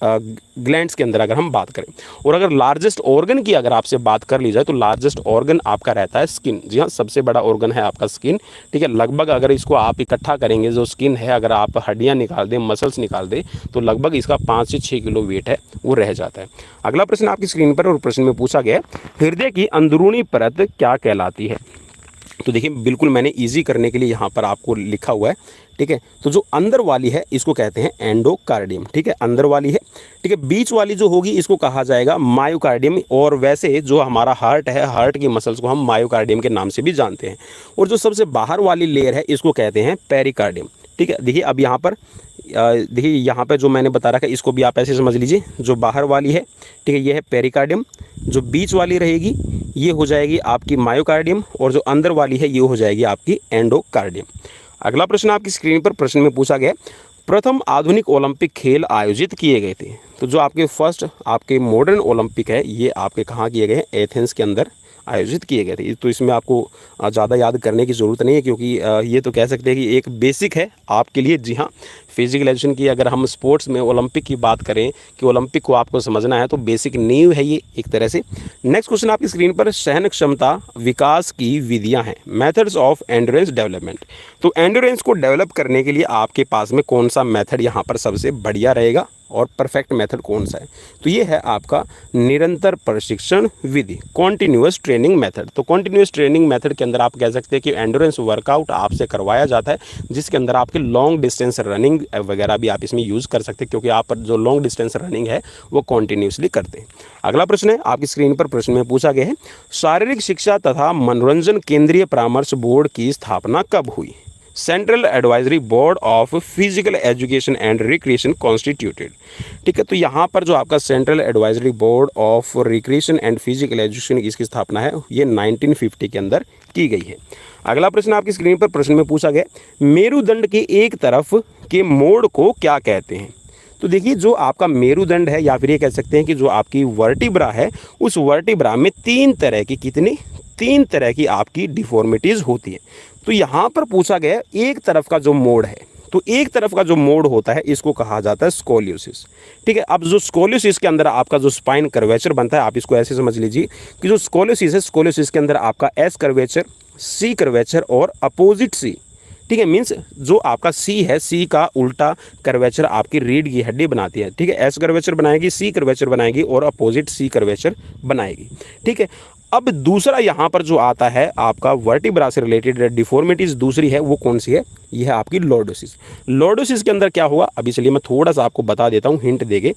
ग्लैंड्स के अंदर अगर हम बात करें। और अगर लार्जेस्ट ऑर्गन की अगर आपसे बात कर ली जाए तो लार्जेस्ट ऑर्गन आपका रहता है स्किन। जी हाँ, सबसे बड़ा ऑर्गन है आपका स्किन, ठीक है। लगभग अगर इसको आप इकट्ठा करेंगे, जो स्किन है, अगर आप हड्डियाँ निकाल दें, मसल्स निकाल दें, तो लगभग इसका 5 से 6 किलो वेट है वो रह जाता है। अगला प्रश्न आपकी स्क्रीन पर और प्रश्न में पूछा गया, हृदय की अंदरूनी परत क्या कहलाती है। तो देखिए बिल्कुल मैंने इजी करने के लिए यहाँ पर आपको लिखा हुआ है, ठीक है। तो जो अंदर वाली है इसको कहते हैं एंडोकार्डियम, ठीक है, अंदर वाली है, ठीक है। बीच वाली जो होगी इसको कहा जाएगा मायोकार्डियम, और वैसे जो हमारा हार्ट है, हार्ट की मसल्स को हम मायोकार्डियम के नाम से भी जानते हैं। और जो सबसे बाहर वाली लेयर है इसको कहते हैं पेरिकार्डियम, ठीक है। देखिए अब यहाँ पर देखिए यहाँ पे जो मैंने बता रखा है इसको भी आप ऐसे समझ लीजिए, जो बाहर वाली है, ठीक है, ये है पेरिकार्डियम, जो बीच वाली रहेगी ये हो जाएगी आपकी मायोकार्डियम, और जो अंदर वाली है ये हो जाएगी आपकी एंडोकार्डियम। अगला प्रश्न आपकी स्क्रीन पर प्रश्न में पूछा गया, प्रथम आधुनिक ओलंपिक खेल आयोजित किए गए थे। तो जो आपके फर्स्ट आपके मॉडर्न ओलंपिक है ये आपके कहाँ किए गए हैं, एथेंस के अंदर आयोजित किए गए थे। तो इसमें आपको ज़्यादा याद करने की ज़रूरत नहीं है, क्योंकि ये तो कह सकते हैं कि एक बेसिक है आपके लिए। जी हाँ, फिजिकल एजुकेशन की अगर हम स्पोर्ट्स में ओलंपिक की बात करें कि ओलंपिक को आपको समझना है तो बेसिक नींव है ये एक तरह से। नेक्स्ट क्वेश्चन आपकी स्क्रीन पर, सहन क्षमता विकास की विधियां हैं, मेथड्स ऑफ एंड्योरेंस डेवलपमेंट। तो एंड्योरेंस को डेवलप करने के लिए आपके पास में कौन सा मेथड यहाँ पर सबसे बढ़िया रहेगा और परफेक्ट मेथड कौन सा है। तो ये है आपका निरंतर प्रशिक्षण विधि, कॉन्टिन्यूअस ट्रेनिंग मेथड। तो कॉन्टिन्यूअस ट्रेनिंग मेथड के अंदर आप कह सकते हैं कि एंड्योरेंस वर्कआउट आपसे करवाया जाता है, जिसके अंदर आपके लॉन्ग डिस्टेंस रनिंग वगैरह भी आप इसमें यूज़ कर सकते हैं, क्योंकि आप जो लॉन्ग डिस्टेंस रनिंग है वो कॉन्टिन्यूसली करते हैं। अगला प्रश्न है आपकी स्क्रीन पर प्रश्न में पूछा गया है, शारीरिक शिक्षा तथा मनोरंजन केंद्रीय परामर्श बोर्ड की स्थापना कब हुई। Central advisory board of physical education and recreation constituted, ठीक है। तो यहाँ पर जो आपका central advisory board of recreation and physical education इसकी स्थापना है ये 1950 के अंदर की गई है। अगला प्रश्न आपकी स्क्रीन पर प्रश्न में पूछा गया, मेरुदंड के एक तरफ के मोड़ को क्या कहते हैं। तो देखिए जो आपका मेरुदंड है, या फिर ये कह सकते हैं कि जो आपकी वर्टिब्रा है, उस वर्टिब्रा में तीन तरह की आपकी डिफॉर्मिटीज़ होती है। तो यहाँ पर पूछा गया एक तरफ का जो मोड़ है, तो एक तरफ का जो मोड़ होता है इसको कहा जाता है स्कोलियोसिस, ठीक है। अब जो स्कोलियोसिस के अंदर आपका जो स्पाइन कर्वेचर बनता है, आप इसको ऐसे समझ लीजिए कि जो स्कोलियोसिस है, स्कोलियोसिस के अंदर आपका एस कर्वेचर, सी कर्वेचर और अपोजिट सी, ठीक है। मीन्स जो आपका सी है, सी का उल्टा कर्वेचर आपकी रीढ़ की हड्डी बनाती है, ठीक है। एस कर्वेचर बनाएगी, सी कर्वेचर बनाएगी और अपोजिट सी कर्वेचर बनाएगी, ठीक है। अब दूसरा यहाँ पर जो आता है आपका वर्टिब्रा से रिलेटेड डिफॉर्मिटीज दूसरी है, वो कौन सी है, ये है आपकी लॉर्डोसिस। लॉर्डोसिस के अंदर क्या होगा, अभी चलिए मैं थोड़ा सा आपको बता देता हूँ हिंट देके।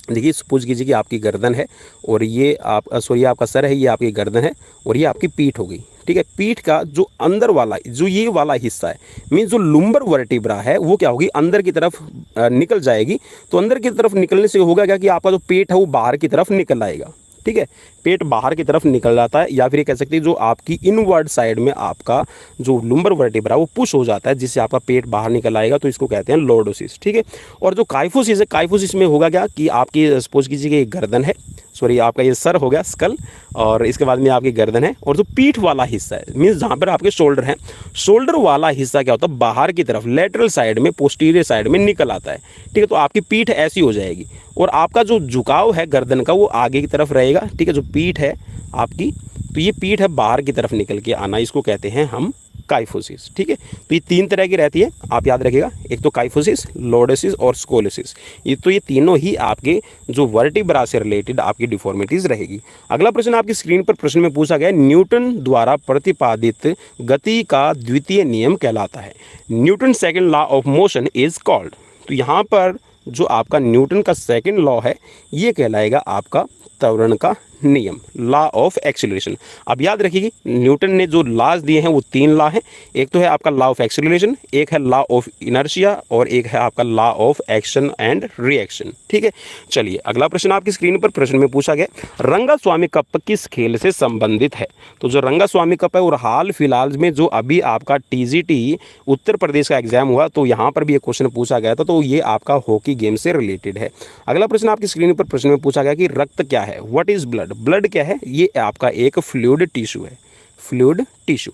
देखिए सपोज कीजिए कि आपकी गर्दन है और ये आपका सर है, ये आपकी गर्दन है और ये आपकी पीठ हो गई, ठीक है। पीठ का जो अंदर वाला, जो ये वाला हिस्सा है, मीन्स जो लुम्बर वर्टिब्रा है वो क्या होगी, अंदर की तरफ निकल जाएगी। तो अंदर की तरफ निकलने से होगा क्या कि आपका जो पेट है वो बाहर की तरफ निकल आएगा, ठीक है। पेट बाहर की तरफ निकल जाता है, या फिर ये कह सकते हैं जो आपकी इनवर्ड साइड में आपका जो लुम्बर वर्टिब्रा वो पुश हो जाता है, जिससे आपका पेट बाहर निकल आएगा, तो इसको कहते हैं लॉर्डोसिस, ठीक है। और जो काइफोसिस है, काइफोसिस में होगा क्या कि आपकी सपोज कीजिए कि गर्दन है, सॉरी आपका ये सर हो गया स्कल, और इसके बाद में आपकी गर्दन है, और जो पीठ वाला हिस्सा है मीन्स जहाँ पर आपके शोल्डर हैं, शोल्डर वाला हिस्सा क्या होता है, बाहर की तरफ लेटरल साइड में, पोस्टीरियर साइड में निकल आता है, ठीक है। तो आपकी पीठ ऐसी हो जाएगी और आपका जो झुकाव है गर्दन का वो आगे की तरफ रहेगा, ठीक है। जो पीठ है आपकी, तो ये पीठ है बाहर की तरफ निकल के आना, इसको कहते हैं हम काइफोसिस। ठीक है, तो ये 3 तरह की रहती है, आप याद रखिएगा। एक तो काइफोसिस, लॉर्डोसिस और स्कोलिसिस। ये तीनों ही आपके जो वर्टिब्रा से रिलेटेड आपकी डिफॉर्मिटीज रहेगी। अगला प्रश्न आपकी स्क्रीन पर प्रश्न में पूछा गया, न्यूटन द्वारा प्रतिपादित गति का द्वितीय नियम कहलाता है। Newton second law of motion is called. तो यहाँ पर जो आपका न्यूटन का सेकंड लॉ है ये कहलाएगा आपका त्वरण का नियम, लॉ ऑफ एक्सीलरेशन। अब याद रखिए न्यूटन ने जो लॉज दिए हैं वो 3 लॉ हैं। एक तो है आपका लॉ ऑफ एक्सीलरेशन, एक है लॉ ऑफ इनर्शिया और एक है आपका law of action and reaction. ठीक है, चलिए अगला प्रश्न आपकी स्क्रीन पर प्रश्न में पूछा गया, रंगास्वामी कप किस खेल से संबंधित है। तो जो रंगास्वामी कप है और हाल फिलहाल में जो अभी आपका टीजीटी उत्तर प्रदेश का एग्जाम हुआ तो यहाँ पर भी एक क्वेश्चन पूछा गया था, तो ये आपका हॉकी गेम से रिलेटेड है। अगला प्रश्न आपकी स्क्रीन पर प्रश्न में पूछा गया कि रक्त क्या है, व्हाट इज ब्लड। ब्लड क्या है, ये आपका एक फ्लूइड टिश्यू है, फ्लूइड टिश्यू।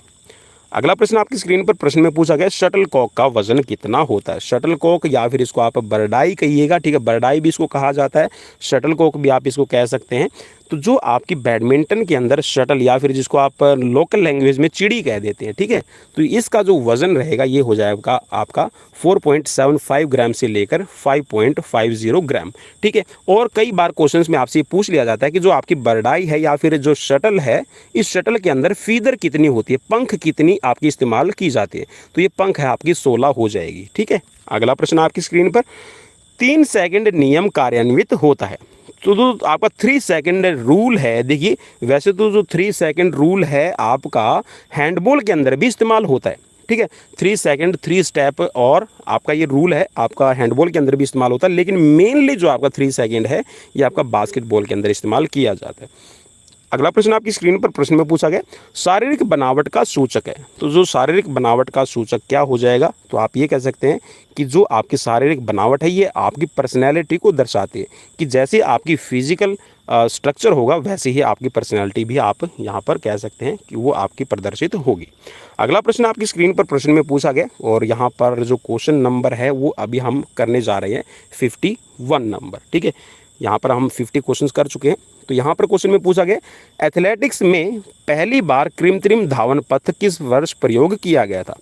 अगला प्रश्न आपकी स्क्रीन पर प्रश्न में पूछा गया, शटल कॉक का वजन कितना होता है। शटल कॉक या फिर इसको आप बर्डाई कहिएगा, ठीक है, बर्डाई भी इसको कहा जाता है, शटल कॉक भी आप इसको कह सकते हैं। तो जो आपकी बैडमिंटन के अंदर शटल या फिर जिसको आप लोकल लैंग्वेज में चिड़ी कह देते हैं, ठीक है, तो इसका जो वजन रहेगा ये हो जाएगा आपका 4.75 ग्राम से लेकर 5.50 ग्राम। ठीक है, और कई बार क्वेश्चंस में आपसे पूछ लिया जाता है कि जो आपकी बर्डाई है या फिर जो शटल है, इस शटल के अंदर फीदर कितनी होती है, पंख कितनी आपकी इस्तेमाल की जाती है। तो ये पंख है आपकी 16 हो जाएगी। ठीक है, अगला प्रश्न आपकी स्क्रीन पर, 3 सेकंड नियम कार्यान्वित होता है। तो जो आपका 3 सेकंड रूल है, देखिए वैसे तो जो 3 सेकंड रूल है आपका हैंडबॉल के अंदर भी इस्तेमाल होता है। ठीक है, 3 सेकंड 3 स्टेप और आपका ये रूल है आपका हैंडबॉल के अंदर भी इस्तेमाल होता है, लेकिन मेनली जो आपका 3 सेकंड है ये आपका बास्केटबॉल के अंदर इस्तेमाल किया जाता है। अगला प्रश्न आपकी स्क्रीन पर प्रश्न में पूछा गया, शारीरिक बनावट का सूचक है। तो जो शारीरिक बनावट का सूचक क्या हो जाएगा, तो आप ये कह सकते हैं कि जो आपकी शारीरिक बनावट है ये आपकी पर्सनैलिटी को दर्शाती है, कि जैसे आपकी फिजिकल स्ट्रक्चर होगा वैसे ही आपकी पर्सनैलिटी भी आप यहाँ पर कह सकते हैं कि वो आपकी प्रदर्शित होगी। अगला प्रश्न आपकी स्क्रीन पर प्रश्न में पूछा गया और यहाँ पर जो क्वेश्चन नंबर है वो अभी हम करने जा रहे हैं 51 नंबर। ठीक है, यहाँ पर हम 50 क्वेश्चंस कर चुके हैं। तो यहाँ पर क्वेश्चन में पूछा गया, एथलेटिक्स में पहली बार कृत्रिम धावन पथ किस वर्ष प्रयोग किया गया था।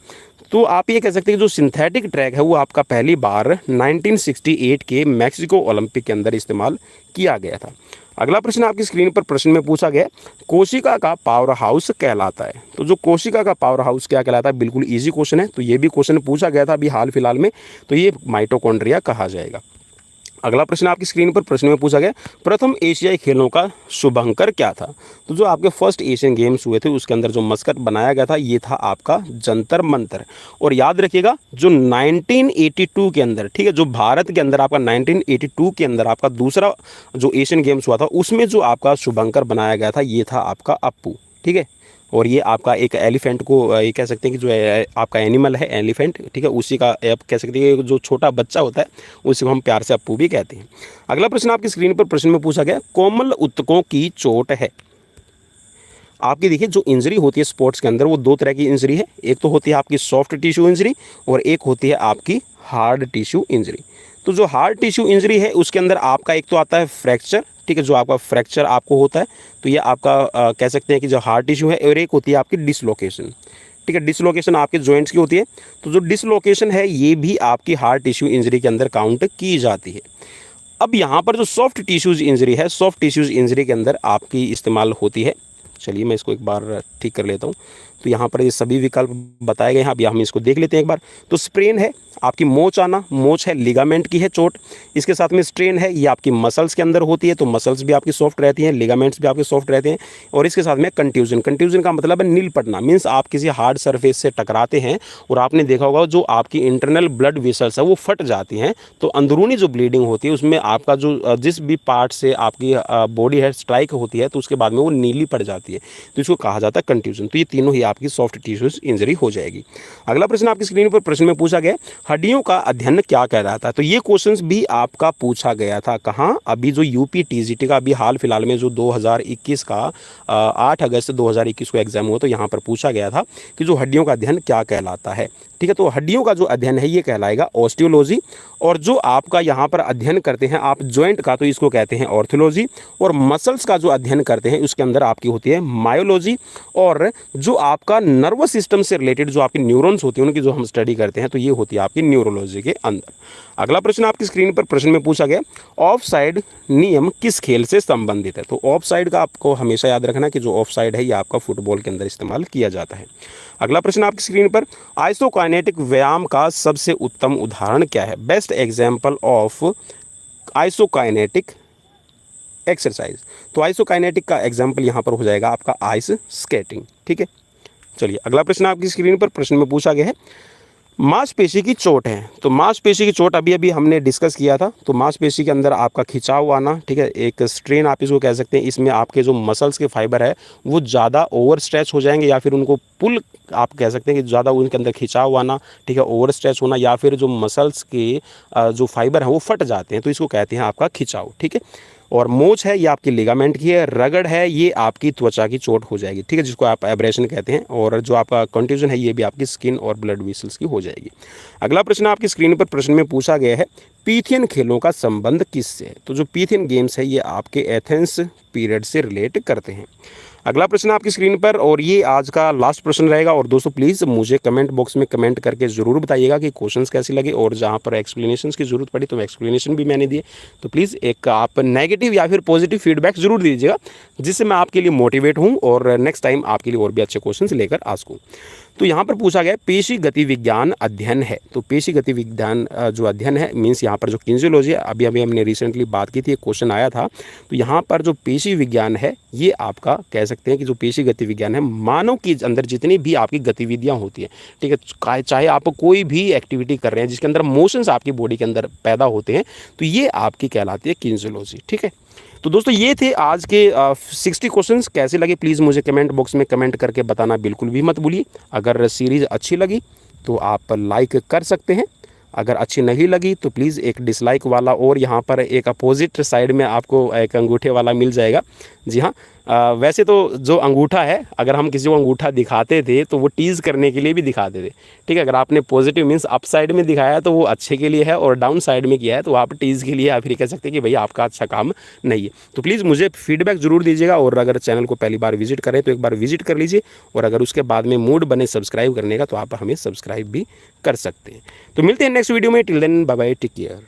तो आप ये कह सकते हैं कि जो सिंथेटिक ट्रैक है वो आपका पहली बार 1968 के मैक्सिको ओलंपिक के अंदर इस्तेमाल किया गया था। अगला प्रश्न आपकी स्क्रीन पर प्रश्न में पूछा गया, कोशिका का पावर हाउस कहलाता है। तो जो कोशिका का पावर हाउस क्या कहलाता है, बिल्कुल इजी क्वेश्चन है, तो ये भी क्वेश्चन पूछा गया था अभी हाल फिलहाल में, तो ये माइटोकॉन्ड्रिया कहा जाएगा। अगला प्रश्न आपकी स्क्रीन पर प्रश्न में पूछा गया, प्रथम एशियाई खेलों का शुभंकर क्या था। तो जो आपके फर्स्ट एशियन गेम्स हुए थे उसके अंदर जो मस्कट बनाया गया था ये था आपका जंतर मंतर। और याद रखिएगा जो 1982 के अंदर, ठीक है, जो भारत के अंदर आपका 1982 के अंदर आपका दूसरा जो एशियन गेम्स हुआ था उसमें जो आपका शुभंकर बनाया गया था ये था आपका अप्पू। ठीक है, और ये आपका एक एलिफेंट को ये कह सकते हैं कि जो आपका एनिमल है एलिफेंट, ठीक है, उसी का आप कह सकते हैं कि जो छोटा बच्चा होता है उसी को हम प्यार से अप्पू भी कहते हैं। अगला प्रश्न आपकी स्क्रीन पर प्रश्न में पूछा गया, कोमल ऊतकों की चोट है। आपकी देखिए जो इंजरी होती है स्पोर्ट्स के अंदर वो 2 तरह की इंजरी है, एक तो होती है आपकी सॉफ्ट टिश्यू इंजरी और एक होती है आपकी हार्ड टिश्यू इंजरी। तो जो हार्ड टिश्यू इंजरी है उसके अंदर आपका एक तो आता है फ्रैक्चर, ठीक है, जो आपका फ्रैक्चर आपको होता है तो ये आपका कह सकते हैं कि जो हार्ड टिश्यू है, और एक होती है आपकी डिसलोकेशन। ठीक है, डिसलोकेशन आपके जॉइंट्स की होती है, तो जो डिसलोकेशन है ये भी आपकी हार्ड टिश्यू इंजरी के अंदर काउंट की जाती है। अब यहाँ पर जो सॉफ्ट टिश्यूज़ इंजरी है, सॉफ्ट टिश्यूज़ इंजरी के अंदर आपकी इस्तेमाल होती है। चलिए मैं इसको एक बार ठीक कर लेता हूँ। तो यहाँ पर ये सभी विकल्प बताए गए हैं, अभी हम इसको देख लेते हैं एक बार। तो स्प्रेन है आपकी मोच आना, मोच है लिगामेंट की है चोट, इसके साथ में स्ट्रेन है ये आपकी मसल्स के अंदर होती है, तो मसल्स भी आपकी सॉफ्ट रहती हैं, लिगामेंट्स भी आपके सॉफ्ट रहते हैं। और इसके साथ में कंट्यूजन, कंट्यूजन का मतलब है नील पड़ना, मीन्स आप किसी हार्ड सरफेस से टकराते हैं और आपने देखा होगा जो आपकी इंटरनल ब्लड वेसल्स है वो फट जाती हैं, तो अंदरूनी जो ब्लीडिंग होती है उसमें आपका जो जिस भी पार्ट से आपकी बॉडी है स्ट्राइक होती है तो उसके बाद में वो नीली पड़ जाती है, तो इसको कहा जाता है कंट्यूजन। तो ये तीनों ही आपकी सॉफ्ट टिश्यूज इंजरी हो जाएगी। अगला प्रश्न आपकी स्क्रीन पर प्रश्न में पूछा गया, हड्डियों का अध्ययन क्या कहलाता है। तो ये क्वेश्चंस भी आपका पूछा गया था कहाँ, अभी जो यूपी टीजीटी का अभी हाल फिलहाल में जो 2021 का 8 अगस्त 2021 को एग्जाम हुआ तो यहाँ पर पूछा गया था कि जो हड्डियों का अध्ययन क्या कहलाता है। ठीक है, तो हड्डियों का जो अध्ययन है ये कहलाएगा ऑस्टियोलॉजी, और जो आपका यहाँ पर अध्ययन करते हैं आप जॉइंट का तो इसको कहते हैं ऑर्थोलॉजी, और मसल्स का जो अध्ययन करते हैं उसके अंदर आपकी होती है मायोलॉजी, और जो आप आपका नर्वस सिस्टम से रिलेटेड जो आपके न्यूरॉन्स होते हैं उनकी जो हम स्टडी करते हैं, तो ये होती है आपकी न्यूरोलॉजी के अंदर। अगला प्रश्न आपकी स्क्रीन पर प्रश्न में पूछा गया, ऑफ साइड नियम किस खेल से संबंधित है। तो ऑफ साइड का आपको हमेशा याद रखना कि जो ऑफ साइड है ये आपका फुटबॉल के अंदर इस्तेमाल किया जाता है। अगला प्रश्न आपकी स्क्रीन पर, आइसोकाइनेटिक व्यायाम का सबसे उत्तम उदाहरण क्या है। Best example of isokinetic exercise. तो आइसोकाइनेटिक का एग्जाम्पल यहाँ पर हो जाएगा आपका आइस स्केटिंग। ठीक है, चलिए अगला प्रश्न आपकी स्क्रीन पर प्रश्न में पूछा गया है, मांसपेशी की चोट है। तो मांसपेशी की चोट अभी अभी हमने डिस्कस किया था। तो मांसपेशी के अंदर आपका खिंचाव आना, ठीक है, एक स्ट्रेन आप इसको कह सकते हैं। इसमें आपके जो मसल्स के फाइबर है वो ज़्यादा ओवर स्ट्रेच हो जाएंगे, या फिर उनको पुल आप कह सकते हैं कि ज़्यादा उनके अंदर खिंचाव आना, ठीक है, ओवर स्ट्रेच होना, या फिर जो मसल्स के जो फाइबर हैं वो फट जाते हैं, तो इसको कहते हैं आपका खिंचाव। ठीक है, और मोच है ये आपकी लिगामेंट की है, रगड़ है ये आपकी त्वचा की चोट हो जाएगी, ठीक है, जिसको आप एब्रेशन कहते हैं, और जो आपका कंट्यूजन है ये भी आपकी स्किन और ब्लड वेसल्स की हो जाएगी। अगला प्रश्न आपकी स्क्रीन पर प्रश्न में पूछा गया है, पीथियन खेलों का संबंध किससे है। तो जो पीथियन गेम्स है ये आपके एथेंस पीरियड से रिलेट करते हैं। अगला प्रश्न आपकी स्क्रीन पर, और ये आज का लास्ट प्रश्न रहेगा। और दोस्तों प्लीज़ मुझे कमेंट बॉक्स में कमेंट करके ज़रूर बताइएगा कि क्वेश्चंस कैसे लगे, और जहाँ पर एक्सप्लेनेशंस की ज़रूरत पड़ी तो एक्सप्लेनेशन भी मैंने दिए। तो प्लीज़ एक आप नेगेटिव या फिर पॉजिटिव फीडबैक ज़रूर दीजिएगा, जिससे मैं आपके लिए मोटिवेट हूँ और नेक्स्ट टाइम आपके लिए और भी अच्छे क्वेश्चन लेकर आ सकूँ। तो यहाँ पर पूछा गया पेशी गति विज्ञान अध्ययन है। तो पेशी गति विज्ञान जो अध्ययन है मीन्स यहाँ पर जो किन्जियोलॉजी है, अभी अभी हमने रिसेंटली बात की थी, एक क्वेश्चन आया था। तो यहाँ पर जो पेशी विज्ञान है ये आपका कह सकते हैं कि जो पेशी गति विज्ञान है, मानव के अंदर जितनी भी आपकी गतिविधियाँ होती हैं, ठीक है, चाहे आप कोई भी एक्टिविटी कर रहे हैं जिसके अंदर मोशंस आपकी बॉडी के अंदर पैदा होते हैं, तो ये आपकी कहलाती है किन्जियोलॉजी। ठीक है, तो दोस्तों ये थे आज के 60 क्वेश्चंस। कैसे लगे प्लीज़ मुझे कमेंट बॉक्स में कमेंट करके बताना बिल्कुल भी मत भूलिए। अगर सीरीज़ अच्छी लगी तो आप लाइक कर सकते हैं, अगर अच्छी नहीं लगी तो प्लीज़ एक डिसलाइक वाला, और यहाँ पर एक अपोजिट साइड में आपको एक अंगूठे वाला मिल जाएगा। जी हाँ, वैसे तो जो अंगूठा है, अगर हम किसी को अंगूठा दिखाते थे तो वो टीज़ करने के लिए भी दिखाते थे, ठीक है। अगर आपने पॉजिटिव मीन्स अप साइड में दिखाया तो वो अच्छे के लिए है, और डाउन साइड में किया है तो आप टीज़ के लिए, या फिर कह सकते हैं कि भैया आपका अच्छा काम नहीं है। तो प्लीज़ मुझे फीडबैक ज़रूर दीजिएगा, और अगर चैनल को पहली बार विजिट करें तो एक बार विजिट कर लीजिए, और अगर उसके बाद में मूड बने सब्सक्राइब करने का तो आप हमें सब्सक्राइब भी कर सकते हैं। तो मिलते हैं नेक्स्ट वीडियो में। Till then bye bye, take care.